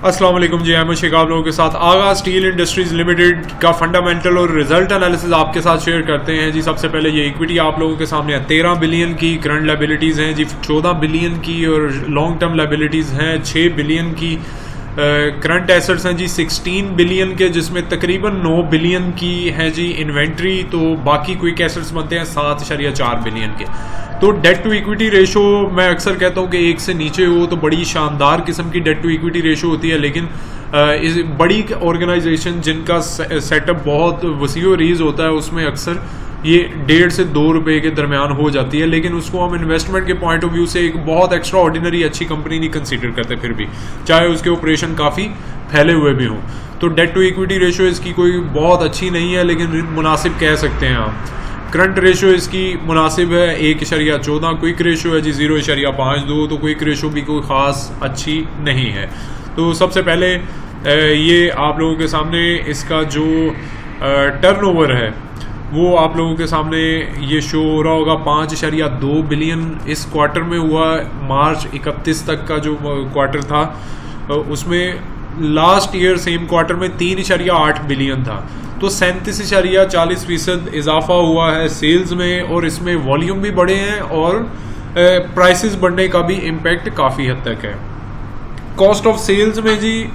अस्सलाम वालेकुम जी, अहमद शेख आप लोगों के साथ आगाज़ स्टील इंडस्ट्रीज़ लिमिटेड का फंडामेंटल और रिजल्ट एनालिसिस आपके साथ शेयर करते हैं जी। सबसे पहले ये इक्विटी आप लोगों के सामने है 13 बिलियन की, करंट लाइबिलिटीज़ हैं जी 14 बिलियन की और लॉन्ग टर्म लाइबिलिटीज़ हैं 6 बिलियन की। करंट एसेट्स हैं जी 16 बिलियन के, जिसमें तकरीबन 9 बिलियन की है जी इन्वेंट्री, तो बाकी क्विक एसेट्स बनते हैं 7.4 बिलियन के। तो डेट टू इक्विटी रेशो मैं अक्सर कहता हूँ कि 1 से नीचे हो तो बड़ी शानदार किस्म की डेट टू इक्विटी रेशो होती है, लेकिन इस बड़ी ऑर्गेनाइजेशन जिनका सेटअप बहुत वसी और रीज़ होता है उसमें अक्सर ये 1.5 से 2 रुपए के दरमियान हो जाती है, लेकिन उसको हम इन्वेस्टमेंट के पॉइंट ऑफ व्यू से एक बहुत एक्स्ट्रा ऑर्डिनरी अच्छी कंपनी नहीं कंसीडर करते, फिर भी चाहे उसके ऑपरेशन काफ़ी फैले हुए भी हों। तो डेट टू इक्विटी रेशो इसकी कोई बहुत अच्छी नहीं है, लेकिन मुनासिब कह सकते हैं आप। करंट रेशो इसकी मुनासिब है 1.14, क्विक रेशो है जी 0.52, तो क्विक रेशो भी कोई ख़ास अच्छी नहीं है। तो सबसे पहले ये आप लोगों के सामने इसका जो टर्नओवर है वो आप लोगों के सामने ये शो हो रहा होगा। 5.2 बिलियन इस क्वार्टर में हुआ। मार्च 31 तक का जो क्वार्टर था उसमें लास्ट ईयर सेम क्वार्टर में 3.8 बिलियन था, तो 37.40% इजाफा हुआ है सेल्स में, और इसमें वॉल्यूम भी बढ़े हैं और प्राइसेस बढ़ने का भी इम्पैक्ट काफ़ी हद तक है। कॉस्ट ऑफ सेल्स में जी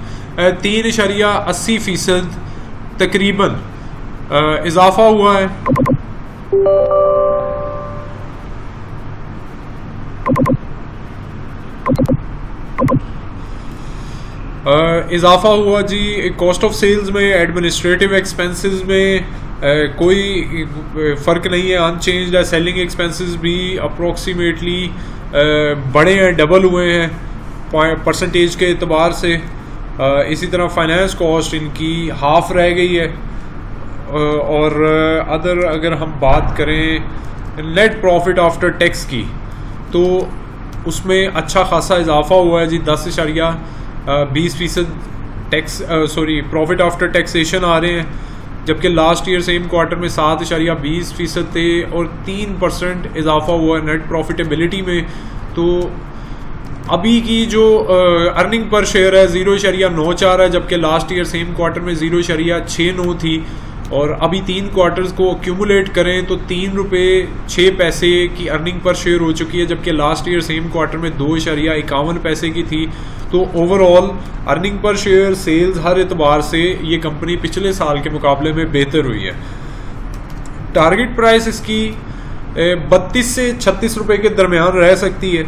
3.80% तकरीबन इजाफा हुआ है। इजाफा हुआ जी कॉस्ट ऑफ सेल्स में। एडमिनिस्ट्रेटिव एक्सपेंसेस में कोई फ़र्क नहीं है, अनचेंज्ड है। सेलिंग एक्सपेंसेस भी अप्रोक्सीमेटली बड़े हैं, डबल हुए हैं परसेंटेज के एतबार से। इसी तरह फाइनेंस कॉस्ट इनकी हाफ रह गई है। और अदर अगर हम बात करें नेट प्रॉफिट आफ्टर टैक्स की, तो उसमें अच्छा खासा इजाफा हुआ है जी 10.20% टैक्स प्रॉफिट आफ्टर टैक्सेशन आ रहे हैं, जबकि लास्ट ईयर सेम क्वार्टर में 7.20% थे और 3% इजाफा हुआ है नेट प्रॉफिटेबिलिटी में। तो अभी की जो अर्निंग पर शेयर है 0.94 है, जबकि लास्ट ईयर सेम क्वार्टर में 0.69 थी। और अभी 3 क्वार्टर्स को एक्यूमुलेट करें तो 3 रुपये 6 पैसे की अर्निंग पर शेयर हो चुकी है, जबकि लास्ट ईयर सेम क्वार्टर में 2.51 पैसे की थी। तो overall earning per share, sales, हर एतबार से ये कंपनी पिछले साल के मुकाबले में बेहतर हुई है। टारगेट प्राइस इसकी 32 से 36 रुपये के दरमियान रह सकती है,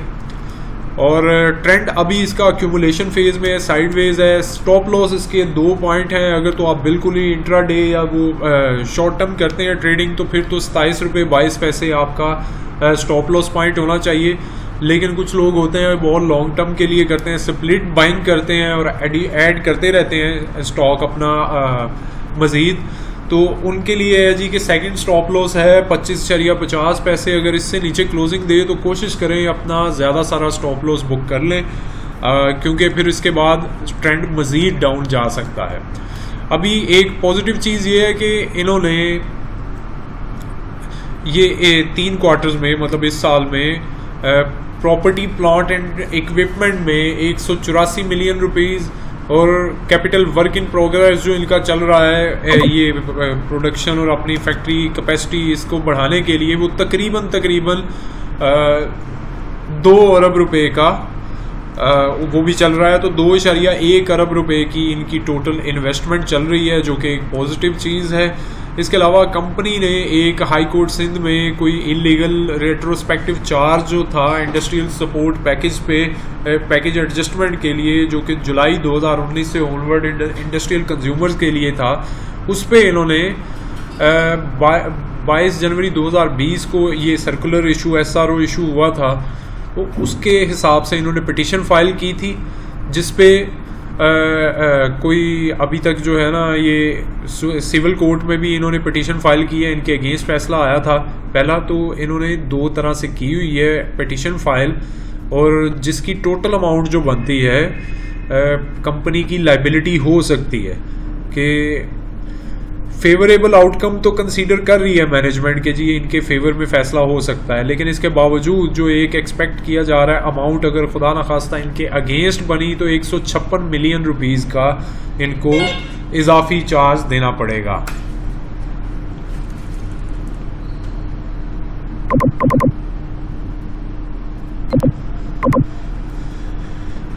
और ट्रेंड अभी इसका अक्यूमुलेशन फेज में है, साइडवेज है। स्टॉप लॉस इसके 2 पॉइंट हैं। अगर तो आप बिल्कुल ही इंट्रा डे या वो शॉर्ट टर्म करते हैं ट्रेडिंग, तो फिर तो 27 रुपये 22 पैसे आपका स्टॉप लॉस पॉइंट होना चाहिए। लेकिन कुछ लोग होते हैं बहुत लॉन्ग टर्म के लिए करते हैं, स्प्लिट बाइंग करते हैं और ऐड करते रहते हैं स्टॉक अपना मज़ीद, तो उनके लिए है जी कि सेकंड स्टॉप लॉस है 25.50 पैसे। अगर इससे नीचे क्लोजिंग दे तो कोशिश करें अपना ज़्यादा सारा स्टॉप लॉस बुक कर लें, क्योंकि फिर इसके बाद ट्रेंड मज़ीद डाउन जा सकता है। अभी एक पॉजिटिव चीज़ ये है कि इन्होंने ये 3 क्वार्टर्स में, मतलब इस साल में प्रॉपर्टी प्लांट एंड इक्विपमेंट में 184 मिलियन रुपीज़, और कैपिटल वर्क इन प्रोग्रेस जो इनका चल रहा है ये प्रोडक्शन और अपनी फैक्ट्री कैपेसिटी इसको बढ़ाने के लिए, वो तकरीबन 2 अरब रुपए का वो भी चल रहा है। तो 2.1 अरब रुपए की इनकी टोटल इन्वेस्टमेंट चल रही है, जो कि एक पॉजिटिव चीज़ है। इसके अलावा कंपनी ने एक हाई कोर्ट सिंध में कोई इलीगल रेट्रोस्पेक्टिव चार्ज जो था इंडस्ट्रियल सपोर्ट पैकेज पे, पैकेज एडजस्टमेंट के लिए, जो कि जुलाई 2019 से ऑनवर्ड इंडस्ट्रियल कंज्यूमर्स के लिए था, उस पे इन्होंने 22 जनवरी 2020 को ये सर्कुलर इशू SRO इशू हुआ था, तो उसके हिसाब से इन्होंने पिटीशन फाइल की थी, जिस पे कोई अभी तक जो है ना ये सिविल कोर्ट में भी इन्होंने पिटीशन फाइल की है, इनके अगेंस्ट फैसला आया था। पहला तो इन्होंने 2 तरह से की हुई है पिटीशन फाइल, और जिसकी टोटल अमाउंट जो बनती है कंपनी की लाइबिलिटी हो सकती है कि फेवरेबल आउटकम तो कंसीडर कर रही है मैनेजमेंट के जी, इनके फेवर में फैसला हो सकता है, लेकिन इसके बावजूद जो एक एक्सपेक्ट किया जा रहा है अमाउंट अगर खुदा न खास्ता इनके अगेंस्ट बनी तो 156 मिलियन रुपीस का इनको इजाफी चार्ज देना पड़ेगा।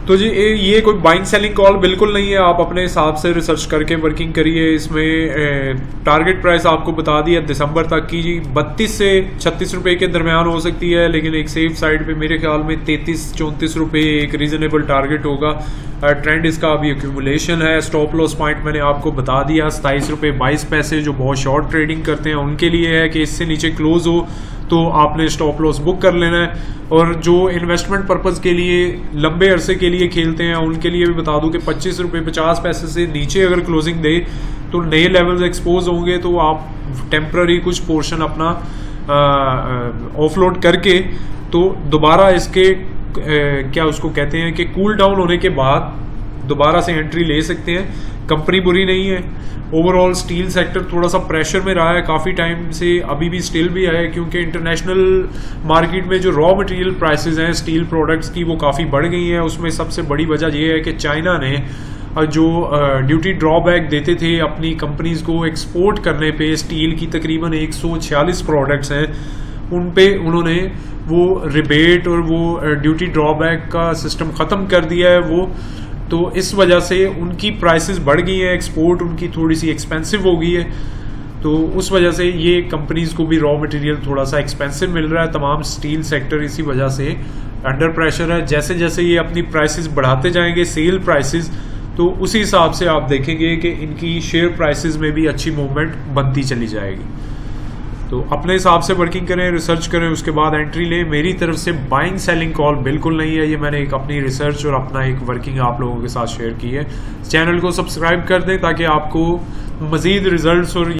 तो जी ये कोई बाइंग सेलिंग कॉल बिल्कुल नहीं है, आप अपने हिसाब से रिसर्च करके वर्किंग करिए। इसमें टारगेट प्राइस आपको बता दिया दिसंबर तक की जी 32 से 36 रुपए के दरमियान हो सकती है, लेकिन एक सेफ साइड पे मेरे ख्याल में 33-34 रुपए एक रीजनेबल टारगेट होगा। ट्रेंड इसका अभी एक्यूमुलेशन है। स्टॉप लॉस पॉइंट मैंने आपको बता दिया 27 रुपए 22 पैसे, जो बहुत शॉर्ट ट्रेडिंग करते हैं उनके लिए है कि इससे नीचे क्लोज हो तो आपने स्टॉप लॉस बुक कर लेना है। और जो इन्वेस्टमेंट पर्पस के लिए लंबे अरसे के लिए खेलते हैं उनके लिए भी बता दूं कि 25 रुपए 50 पैसे से नीचे अगर क्लोजिंग दे तो नए लेवल्स एक्सपोज होंगे, तो आप टेम्पररी कुछ पोर्शन अपना ऑफलोड करके तो दोबारा इसके क्या उसको कहते हैं कि कूल डाउन होने के बाद दोबारा से एंट्री ले सकते हैं। कंपनी बुरी नहीं है। ओवरऑल स्टील सेक्टर थोड़ा सा प्रेशर में रहा है काफ़ी टाइम से, अभी भी स्टिल भी है, क्योंकि इंटरनेशनल मार्केट में जो रॉ मटेरियल प्राइसेस हैं स्टील प्रोडक्ट्स की वो काफ़ी बढ़ गई हैं। उसमें सबसे बड़ी वजह ये है कि चाइना ने जो ड्यूटी ड्रॉबैक देते थे अपनी कंपनीज को एक्सपोर्ट करने पे, स्टील की तकरीबन 146 प्रोडक्ट्स हैं उन पे उन्होंने वो रिबेट और वो ड्यूटी ड्रॉबैक का सिस्टम ख़त्म कर दिया है वो, तो इस वजह से उनकी प्राइसेस बढ़ गई हैं, एक्सपोर्ट उनकी थोड़ी सी एक्सपेंसिव हो गई है, तो उस वजह से ये कंपनीज को भी रॉ मटेरियल थोड़ा सा एक्सपेंसिव मिल रहा है। तमाम स्टील सेक्टर इसी वजह से अंडर प्रेशर है। जैसे जैसे ये अपनी प्राइसेस बढ़ाते जाएंगे सेल प्राइसेस, तो उसी हिसाब से आप देखेंगे कि इनकी शेयर प्राइसेस में भी अच्छी मूवमेंट बनती चली जाएगी। तो अपने हिसाब से वर्किंग करें, रिसर्च करें, उसके बाद एंट्री लें। मेरी तरफ से बाइंग सेलिंग कॉल बिल्कुल नहीं है, ये मैंने एक अपनी रिसर्च और अपना एक वर्किंग आप लोगों के साथ शेयर की है। चैनल को सब्सक्राइब कर दें ताकि आपको मज़ीद रिजल्ट्स और